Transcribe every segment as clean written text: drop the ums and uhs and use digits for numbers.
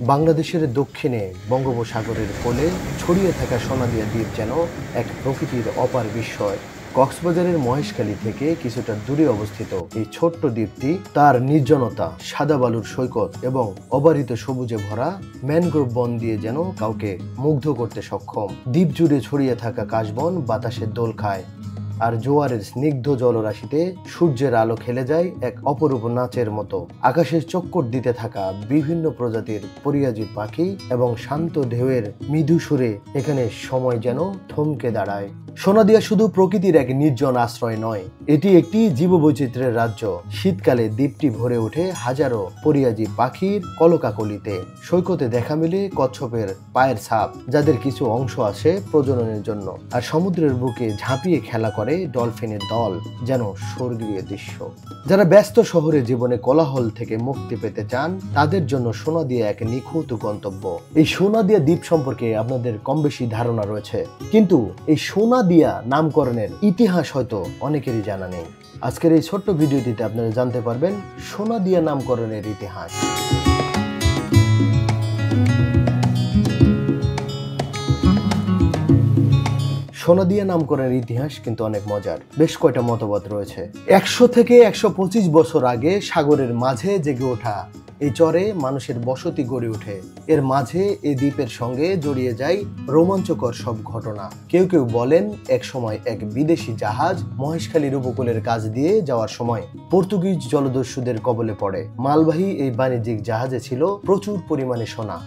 বাংলাদেশের দক্ষিণে বঙ্গোপসাগরের কোলে ছড়িয়ে থাকা সোনাদিয়া দ্বীপ যেন এক প্রকৃতির অপার বিস্ময়। কক্সবাজারের মহেশখালী থেকে কিছুটা দূরে অবস্থিত এই ছোট্ট দ্বীপটি তার নির্জনতা, সাদা বালুর সৈকত এবং অবারিত সবুজে ভরা ম্যানগ্রোভ বন দিয়ে যেন কাউকে মুগ্ধ করতে সক্ষম। দ্বীপ জুড়ে ছড়িয়ে থাকা কাশবন বাতাসে দোল খায়, আর জোয়ারের স্নিগ্ধ জলরাশিতে সূর্যের আলো খেলে যায় এক অপরূপ নাচের মতো। আকাশের চক্কর দিতে থাকা বিভিন্ন প্রজাতির পরিযায়ী পাখি এবং শান্ত ঢেউয়ের মৃদু সুরে এখানে সময় যেন থমকে দাঁড়ায়। সোনাদিয়া শুধু প্রকৃতির এক নির্জন আশ্রয় নয়, এটি একটি জীববৈচিত্র্যের রাজ্য। শীতকালে দ্বীপটি ভরে ওঠে হাজারো পরিযায়ী পাখির কলকাকলিতে। সৈকতে দেখা মেলে কচ্ছপের পায়ের ছাপ, যাদের কিছু অংশ আসে প্রজননের জন্য, আর সমুদ্রের বুকে ঝাঁপিয়ে খেলা করে ডলফিনের দল, যেন স্বর্গীয় দৃশ্য। যারা ব্যস্ত শহরে জীবনে কোলাহল থেকে মুক্তি পেতে চান, তাদের জন্য সোনাদিয়া এক নিখুঁত গন্তব্য। এই সোনাদিয়া দ্বীপ সম্পর্কে আপনাদের কম বেশি ধারণা রয়েছে, কিন্তু এই সোনাদিয়া নামকরণের ইতিহাস হয়তো অনেকেরই জানা নেই। আজকের এই ছোট্ট ভিডিওটিতে আপনারা জানতে পারবেন সোনাদিয়া নামকরণের ইতিহাস। সোনাদিয়া নামকরণের ইতিহাস কিন্তু অনেক মজার। বেশ কয়টা মতবাদ রয়েছে। 100 থেকে 125 বছর আগে সাগরের মাঝে জেগে ওঠা এই চরে মানুষের বসতি গড়ে ওঠে। এর মাঝে এই দ্বীপের সঙ্গে জড়িয়ে যায় রোমাঞ্চকর সব ঘটনা। কেউ কেউ বলেন এক সময় এক বিদেশি জাহাজ মহেশখালীর উপকূলের কাছ দিয়ে যাওয়ার সময় পর্তুগিজ জলদস্যুদের কবলে পড়ে। মালবাহী এই বাণিজ্যিক জাহাজে ছিল প্রচুর পরিমাণে সোনা।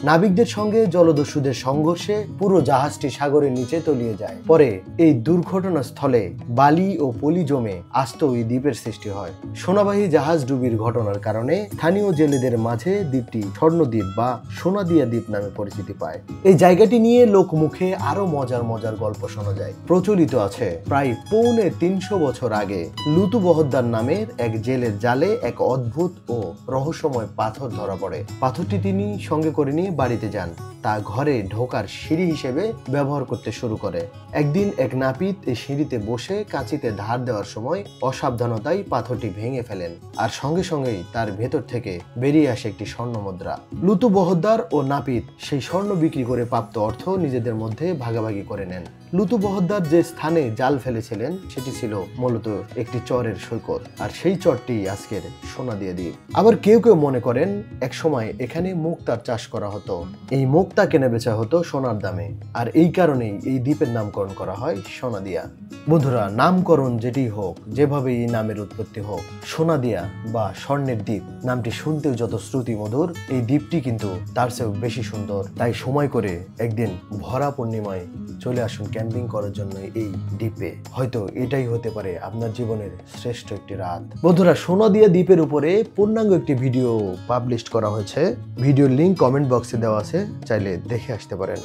নাবিকদের সঙ্গে জলদস্যুদের সংঘর্ষে পুরো জাহাজটি সাগরের নিচে তলিয়ে যায়। পরে এই দুর্ঘটনাস্থলে বালি ও পলি জমে আস্ত ওই দ্বীপের সৃষ্টি হয়। সোনাবাহী জাহাজ ডুবির ঘটনার কারণে স্থানীয় জেলেদের মাঝে দ্বীপটি স্বর্ণদ্বীপ বা সোনাদিয়া দ্বীপ নামে পরিচিতি পায়। এই জায়গাটি নিয়ে লোকমুখে আরো মজার মজার গল্প শোনা যায়। প্রচলিত আছে প্রায় 350 বছর আগে লুতু বহদ্দার নামের এক জেলের জালে এক অদ্ভুত ও রহস্যময় পাথর ধরা পড়ে। পাথরটি তিনি সঙ্গে করে নিয়ে বাড়িতে যান, তা ঘরে ঢোকার সিঁড়ি হিসেবে ব্যবহার করতে শুরু করে। একদিন এক নাপিত এই সিঁড়িতে বসে কাঁচিতে ধার দেওয়ার সময় অসাবধানতায় পাথরটি ভেঙে ফেলেন, আর সঙ্গে সঙ্গেই তার ভেতর থেকে বেরিয়ে আসে একটি স্বর্ণ মুদ্রা। লুতু বহদ্দার ও নাপিত সেই স্বর্ণ বিক্রি করে প্রাপ্ত অর্থ নিজেদের মধ্যে ভাগাভাগি করে নেন। লুতু বহদ্দার যে স্থানে জাল ফেলেছিলেন সেটি ছিল মূলত একটি চরের সৈকত, আর সেই চরটি আজকের সোনাদিয়া দ্বীপ। আবার কেউ কেউ মনে করেন এক সময় এখানে মুক্তার চাষ করা হতো। এই মুক্তা কেনা বেচা হতো সোনার দামে, আর এই কারণেই এই দ্বীপের নামকরণ করা হয় সোনাদিয়া। বন্ধুরা, নামকরণ যেটি হোক, যেভাবে এই নামের উৎপত্তি হোক, সোনাদিয়া বা স্বর্ণের দ্বীপ নামটি শুনতেও যত শ্রুতি মধুর, এই দ্বীপটি কিন্তু তার চেয়েও বেশি সুন্দর। তাই সময় করে একদিন ভরা পূর্ণিমায় চলে আসুন ক্যাম্পিং করার জন্য এই দ্বীপে। হয়তো এটাই হতে পারে আপনার জীবনের শ্রেষ্ঠ একটি রাত। বন্ধুরা, সোনাদিয়া দ্বীপের উপরে পূর্ণাঙ্গ একটি ভিডিও পাবলিশ করা হয়েছে। ভিডিওর লিংক কমেন্ট বক্সে দেওয়া আছে, চাইলে দেখে আসতে পারেন।